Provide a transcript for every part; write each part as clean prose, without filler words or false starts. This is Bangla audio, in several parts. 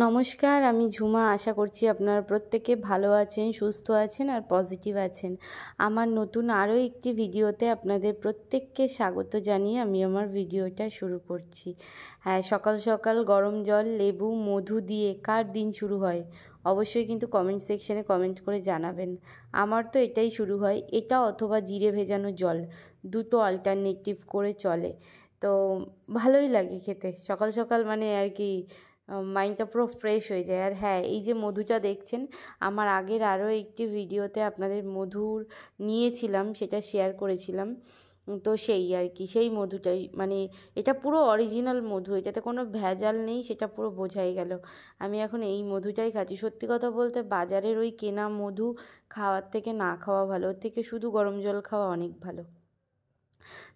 নমস্কার, আমি ঝুমা। আশা করছি আপনারা প্রত্যেকে ভালো আছেন, সুস্থ আছেন আর পজিটিভ আছেন। আমার নতুন আরও একটি ভিডিওতে আপনাদের প্রত্যেককে স্বাগত জানিয়ে আমি আমার ভিডিওটা শুরু করছি। হ্যাঁ, সকাল সকাল গরম জল, লেবু, মধু দিয়ে কার দিন শুরু হয় অবশ্যই কিন্তু কমেন্ট সেকশানে কমেন্ট করে জানাবেন। আমার তো এটাই শুরু হয়, এটা অথবা জিরে ভেজানো জল, দুটো অল্টারনেটিভ করে চলে। তো ভালোই লাগে খেতে সকাল সকাল, মানে আর কি মাইন্ডটা পুরো ফ্রেশ হয়ে যায়। আর হ্যাঁ, এই যে মধুটা দেখছেন, আমার আগের আরও একটি ভিডিওতে আপনাদের মধুর নিয়েছিলাম, সেটা শেয়ার করেছিলাম। তো সেই আর কি, সেই মধুটাই, মানে এটা পুরো অরিজিনাল মধু, এটাতে কোনো ভেজাল নেই, সেটা পুরো বোঝাই গেল। আমি এখন এই মধুটাই খাচ্ছি। সত্যি কথা বলতে বাজারের ওই কেনা মধু খাওয়ার থেকে না খাওয়া ভালো, ওর থেকে শুধু গরম জল খাওয়া অনেক ভালো।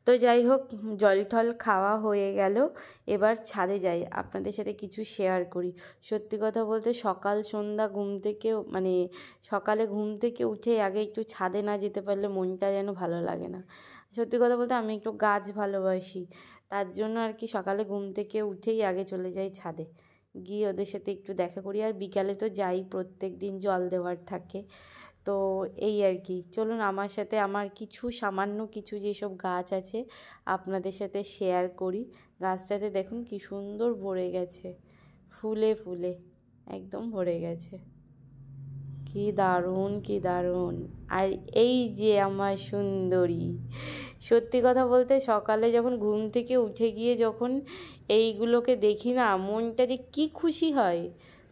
তো যাই হোক, জল টল খাওয়া হয়ে গেল, এবার ছাদে যাই, আপনাদের সাথে কিছু শেয়ার করি। সত্যি কথা বলতে সকাল সন্ধ্যা সকালে ঘুম থেকে উঠে আগে একটু ছাদে না যেতে পারলে মনটা যেন ভালো লাগে না। সত্যি কথা বলতে আমি একটু গাছ ভালোবাসি, তার জন্য আর কি সকালে ঘুম থেকে উঠেই আগে চলে যাই ছাদে, গিয়ে ওদের সাথে একটু দেখা করি। আর বিকালে তো যাই, প্রত্যেক দিন জল দেওয়ার থাকে। তো এই আর কি, চলুন আমার সাথে আমার সামান্য কিছু যেসব গাছ আছে আপনাদের সাথে শেয়ার করি। গাছটাতে দেখুন কি সুন্দর ভরে গেছে, ফুলে ফুলে একদম ভরে গেছে, কি দারুণ কি দারুণ। আর এই যে আমার সুন্দরী, সত্যি কথা বলতে সকালে যখন ঘুম থেকে উঠে গিয়ে যখন এইগুলোকে দেখি না, মনটা যে কী খুশি হয়,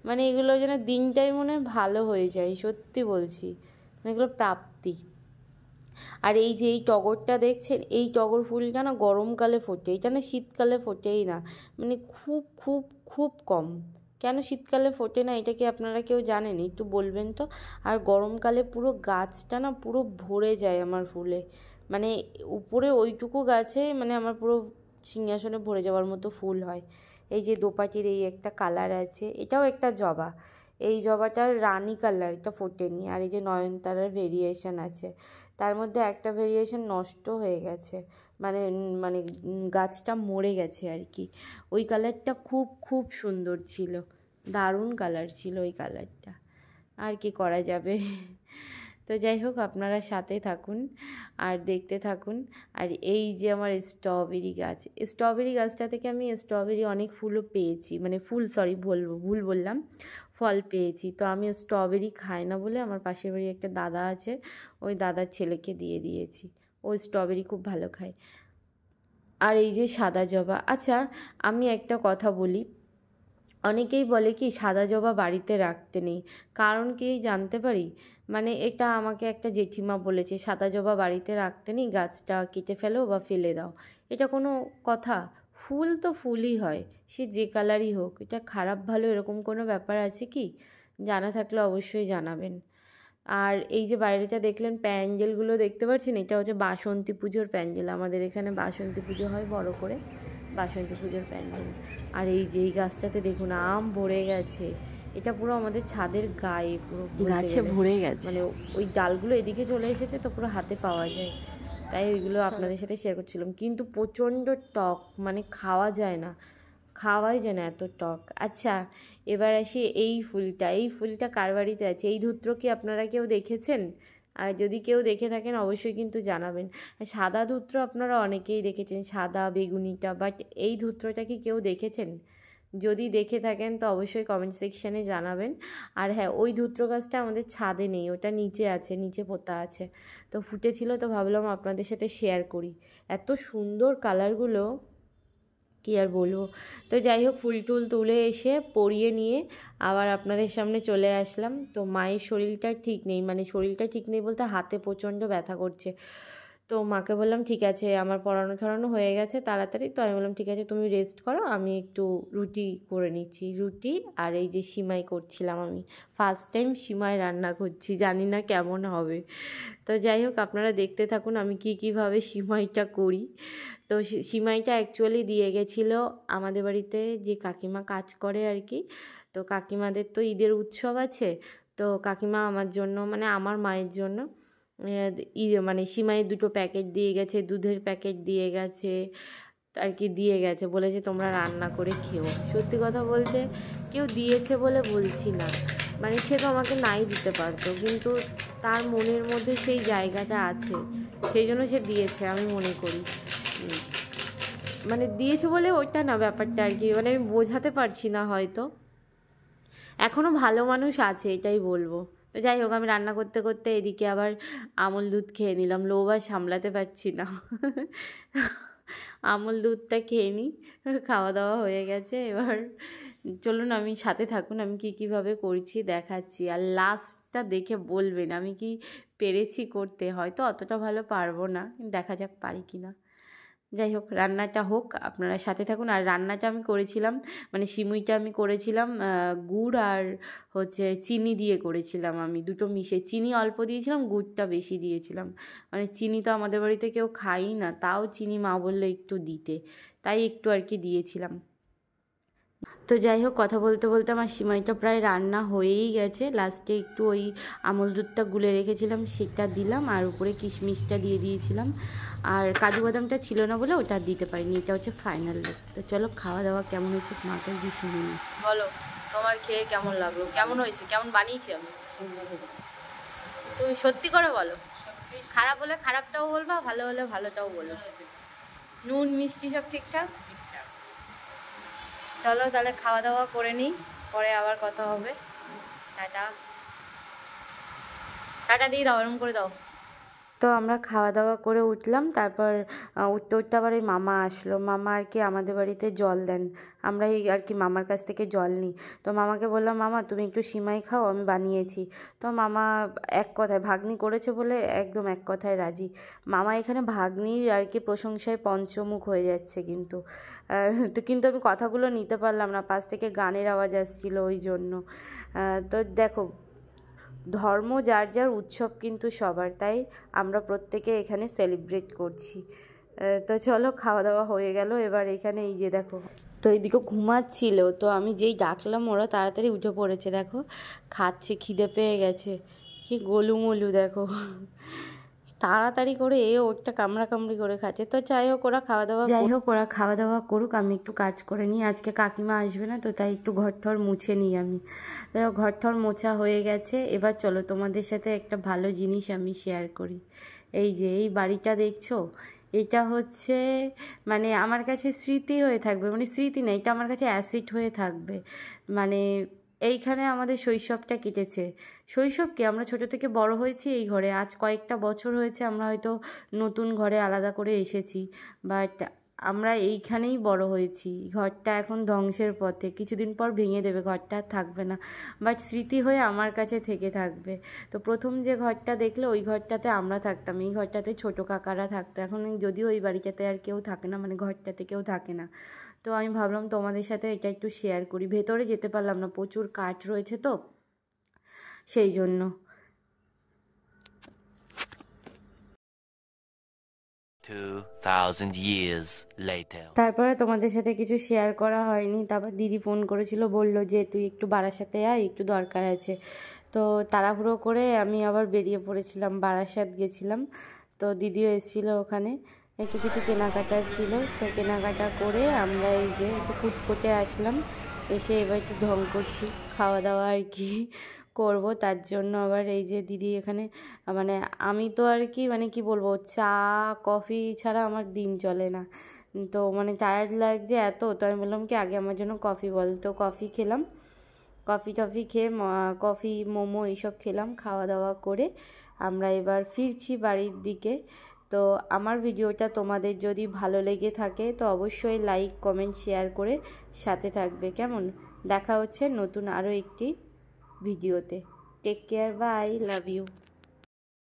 মানে এগুলো যেন দিনটাই মনে হয় ভালো হয়ে যায়, সত্যি বলছি, মানে এগুলো প্রাপ্তি। আর এই যে এই টগরটা দেখছেন, এই টগর ফুলটা না গরমকালে ফোটে, এটা না শীতকালে ফোটেই না, মানে খুব খুব খুব কম। কেন শীতকালে ফোটে না এটা কি আপনারা কেউ জানেন? একটু বলবেন তো। আর গরমকালে পুরো গাছটা না পুরো ভরে যায় আমার ফুলে, মানে উপরে ওইটুকু গাছে মানে আমার পুরো সিংহাসনে ভরে যাওয়ার মতো ফুল হয়। এই যে দোপাটির এই একটা কালার আছে, এটাও একটা জবা, এই জবাটার রানী কালার, এটা ফোটেনি। আর এই যে নয়নতারার ভেরিয়েশন আছে, তার মধ্যে একটা ভেরিয়েশন নষ্ট হয়ে গেছে, মানে মানে গাছটা মরে গেছে আর কি। ওই কালারটা খুব খুব সুন্দর ছিল, দারুণ কালার ছিল ওই কালারটা, আর কি করা যাবে। তো যাই হোক, আপনারা সাথে থাকুন আর দেখতে থাকুন। আর এই যে আমার স্ট্রবেরি গাছ, স্ট্রবেরি গাছটা থেকে আমি স্ট্রবেরি অনেক ফুলও পেয়েছি, মানে ভুল বললাম, ফল পেয়েছি। তো আমি স্ট্রবেরি খাই না বলে আমার পাশের বাড়ি একটা দাদা আছে, ওই দাদার ছেলেকে দিয়ে দিয়েছি, ও স্ট্রবেরি খুব ভালো খায়। আর এই যে সাদা জবা, আচ্ছা আমি একটা কথা বলি, অনেকেই বলে কি সাদা জবা বাড়িতে রাখতে নেই, কারণ কি জানতে পারি? মানে এটা আমাকে একটা জেঠিমা বলেছে, সাদা জবা বাড়িতে রাখতে নেই, গাছটা কেটে ফেলো বা ফেলে দাও। এটা কোনো কথা? ফুল তো ফুলই হয়, সে যে কালারই হোক, এটা খারাপ ভালো এরকম কোনো ব্যাপার আছে কি? জানা থাকলে অবশ্যই জানাবেন। আর এই যে বাইরেটা দেখলেন, প্যান্ডেলগুলো দেখতে পাচ্ছেন, এটা হচ্ছে বাসন্তী পুজোর প্যান্ডেল, আমাদের এখানে বাসন্তী পুজো হয় বড় করে, বাসন্তী পুজোর প্যান্ডেল। আর এই যে এই গাছটাতে দেখুন আম ভরে গেছে, এটা পুরো আমাদের ছাদের গায়ে পুরো গাছে ভরে গেছে, মানে ওই ডালগুলো এদিকে চলে এসেছে তো পুরো হাতে পাওয়া যায়, তাই ওইগুলো আপনাদের সাথে শেয়ার করছিলাম। কিন্তু প্রচণ্ড টক, মানে খাওয়াই যায় না এত টক। আচ্ছা এবার আসি, এই ফুলটা কার বাড়িতে আছে? এই ধূত্র কি আপনারা কেউ দেখেছেন? আর যদি কেউ দেখে থাকেন অবশ্যই কিন্তু জানাবেন। সাদা ধূত্র আপনারা অনেকেই দেখেছেন, সাদা বেগুনিটা, বাট এই ধূত্রটা কি কেউ দেখেছেন? যদি দেখে থাকেন তো অবশ্যই কমেন্ট সেকশানে জানাবেন। আর হ্যাঁ, ওই ধূত্র গাছটা আমাদের ছাদে নেই, ওটা নিচে আছে, নিচে পোতা আছে। তো ফুটেছিল, তো ভাবলাম আপনাদের সাথে শেয়ার করি, এত সুন্দর কালারগুলো কী আর বলবো। তো যাই হোক, ফুল টুল তুলে এসে পরিয়ে নিয়ে আবার আপনাদের সামনে চলে আসলাম। তো মায়ের শরীরটা ঠিক নেই, মানে শরীরটা ঠিক নেই বলতে হাতে প্রচণ্ড ব্যথা করছে। তো মাকে বললাম ঠিক আছে, আমার পড়ানো ঠড়ানো হয়ে গেছে তাড়াতাড়ি, তো আমি বললাম ঠিক আছে তুমি রেস্ট করো, আমি একটু রুটি করে নিচ্ছি। রুটি আর এই যে সিমাই করছিলাম, আমি ফার্স্ট টাইম সিমাই রান্না করছি, জানি না কেমন হবে। তো যাই হোক, আপনারা দেখতে থাকুন আমি কীভাবে সিমাইটা করি। তো সিমাইটা অ্যাকচুয়ালি দিয়ে গেছিলো আমাদের বাড়িতে যে কাকিমা কাজ করে আর কি। তো কাকিমাদের তো ঈদের উৎসব আছে, তো কাকিমা আমার জন্য, মানে আমার মায়ের জন্য মানে সিমাইয়ের 2টো প্যাকেট দিয়ে গেছে, দুধের প্যাকেট দিয়ে গেছে, আর কি দিয়ে গেছে, বলেছে তোমরা রান্না করে খেও। সত্যি কথা বলতে কেউ দিয়েছে বলে বলছি না, মানে সে তো আমাকে নাই দিতে পারতো, কিন্তু তার মনের মধ্যে সেই জায়গাটা আছে, সেই জন্য সে দিয়েছে আমি মনে করি। মানে দিয়েছে বলে ওইটা না ব্যাপারটা আর কি, মানে আমি বোঝাতে পারছি না হয়তো। এখনও ভালো মানুষ আছে এটাই বলবো। তো যাই হোক, আমি রান্না করতে করতে এদিকে আবার আমল দুধ খেয়ে নিলাম, লোভ আর সামলাতে পারছি না। আমল দুধটা খেয়ে নিই, খাওয়া দাওয়া হয়ে গেছে। এবার চলুন আমি সাথে থাকুন, আমি কীভাবে করছি দেখাচ্ছি, আর লাস্টটা দেখে বলবেন আমি কি পেরেছি করতে। হয়তো অতটা ভালো পারবো না, দেখা যাক পারি কি না। যাই হোক, রান্নাটা হোক, আপনারা সাথে থাকুন। আর রান্নাটা আমি করেছিলাম, মানে সিমুইটা আমি করেছিলাম গুড় আর হচ্ছে চিনি দিয়ে করেছিলাম, আমি দুটো মিশে। চিনি অল্প দিয়েছিলাম, গুড়টা বেশি দিয়েছিলাম। মানে চিনি তো আমাদের বাড়িতে কেউ খাই না, তাও চিনি মা বললো একটু দিতে, তাই একটু আর কি দিয়েছিলাম। তো যাই হোক, কথা বলতে বলতে আমার সিমাইটা প্রায় রান্না হয়েই গেছে। লাস্টে একটু ওই আমল দুধটা গুলে রেখেছিলাম সেটা দিলাম, আর উপরে কিশমিশটা দিয়ে দিয়েছিলাম, আর কাজু বাদামটা ছিল না বলে ওটা দিতে পারিনি। এটা হচ্ছে ফাইনাল লুক। তো চলো খাওয়া দাওয়া কেমন হয়েছে মাকে দিয়ে শুনে নিই। বলো তোমার খেয়ে কেমন লাগলো, কেমন হয়েছে, কেমন বানিয়েছি আমি? তুমি সত্যি করে বলো, খারাপ হলে খারাপটাও বলবা, ভালো হলে ভালোটাও বলো। নুন মিষ্টি সব ঠিকঠাক? চলো তাহলে খাওয়া দাওয়া করে নিই, পরে আবার কথা হবে। টাটা টাটা দিয়ে দাও, এরকম করে দাও। তো আমরা খাওয়া দাওয়া করে উঠলাম, তারপর উঠতে উঠতে আবার এই মামা আসলো। মামা আর কি আমাদের বাড়িতে জল দেন, আমরা এই আর কি মামার কাছ থেকে জল নিই। তো মামাকে বললাম, মামা তুমি একটু সিমাই খাও, আমি বানিয়েছি। তো মামা এক কথায়, ভাগ্নি করেছে বলে একদম এক কথায় রাজি। মামা এখানে ভাগ্নির আর কি প্রশংসায় পঞ্চমুখ হয়ে যাচ্ছে কিন্তু। তো কিন্তু আমি কথাগুলো নিতে পারলাম না, পাশ থেকে গানের আওয়াজ আসছিল ওই জন্য। তো দেখো, ধর্ম যার যার, উৎসব কিন্তু সবার, তাই আমরা প্রত্যেকে এখানে সেলিব্রেট করছি। তো চলো খাওয়া দাওয়া হয়ে গেল। এবার এখানে এই যে দেখো, তো এইদিকে ঘুমাচ্ছিল, তো আমি যেই ডাকলাম ওরা তাড়াতাড়ি উঠে পড়েছে। দেখো খাচ্ছে, খিদে পেয়ে গেছে, কি গোলুমলু দেখো, তাড়াতাড়ি করে ওরটা কামড়ি করে খাচ্ছে। তো যাই হোক ওরা খাওয়া দাওয়া করুক, আমি একটু কাজ করে নিই। আজকে কাকিমা আসবে না, তো তাই একটু ঘরঠর মুছে নিই আমি। ঘরঠর মোছা হয়ে গেছে। এবার চলো তোমাদের সাথে একটা ভালো জিনিস আমি শেয়ার করি। এই যে এই বাড়িটা দেখছো, এটা হচ্ছে মানে আমার কাছে স্মৃতি হয়ে থাকবে, মানে স্মৃতি না, এটা আমার কাছে অ্যাসিড হয়ে থাকবে। মানে এইখানে আমাদের শৈশবটা কেটেছে। শৈশবকে আমরা ছোট থেকে বড় হয়েছি এই ঘরে। আজ কয়েকটা বছর হয়েছে আমরা হয়তো নতুন ঘরে আলাদা করে এসেছি, বাট আমরা এইখানেই বড় হয়েছি। ঘরটা এখন ধ্বংসের পথে, কিছুদিন পর ভেঙে দেবে, ঘরটা আর থাকবে না, বাট স্মৃতি হয়ে আমার কাছে থেকে থাকবে। তো প্রথম যে ঘরটা দেখলে ওই ঘরটাতে আমরা থাকতাম, এই ঘরটাতে ছোটো কাকারা থাকতো। এখন যদিও ওই বাড়িটাতে আর কেউ থাকে না, মানে ঘরটাতে কেউ থাকে না। তো আমি ভাবলাম তোমাদের সাথে এটা একটু শেয়ার করি। ভেতরে যেতে পারলাম না, প্রচুর কাঠ রয়েছে তো সেই জন্য। তারপরে তোমাদের সাথে কিছু শেয়ার করা হয়নি। তারপর দিদি ফোন করেছিল, বললো যে তুই একটু বারাসাতে আয়, একটু দরকার আছে। তো তাড়াহুড়ো করে আমি আবার বেরিয়ে পড়েছিলাম, বারাসাত গেছিলাম। তো দিদিও এসেছিলো, ওখানে একটু কিছু কেনাকাটার ছিল। তো কেনাকাটা করে আমরা এই যে একটু ফুটফুটে আসলাম, এসে এবার একটু ঢং করছি, খাওয়া দাওয়া আর কি করব। তার জন্য আবার এই যে দিদি এখানে, মানে আমি তো আর কি মানে কি বলবো, চা কফি ছাড়া আমার দিন চলে না। তো মানে টায়ার্ড লাগছে এত, তো আমি বললাম কি আগে আমার জন্য কফি বল। তো কফি খেলাম, কফি খেয়ে কফি মোমো এইসব খেলাম। খাওয়া দাওয়া করে আমরা এবার ফিরছি বাড়ির দিকে। তো আমার ভিডিওটা তোমাদের যদি ভালো লেগে থাকে তো অবশ্যই লাইক কমেন্ট শেয়ার করে সাথে থাকবে, কেমন? দেখা হচ্ছে নতুন আরও একটি ভিডিওতে। Take care, bye, love you.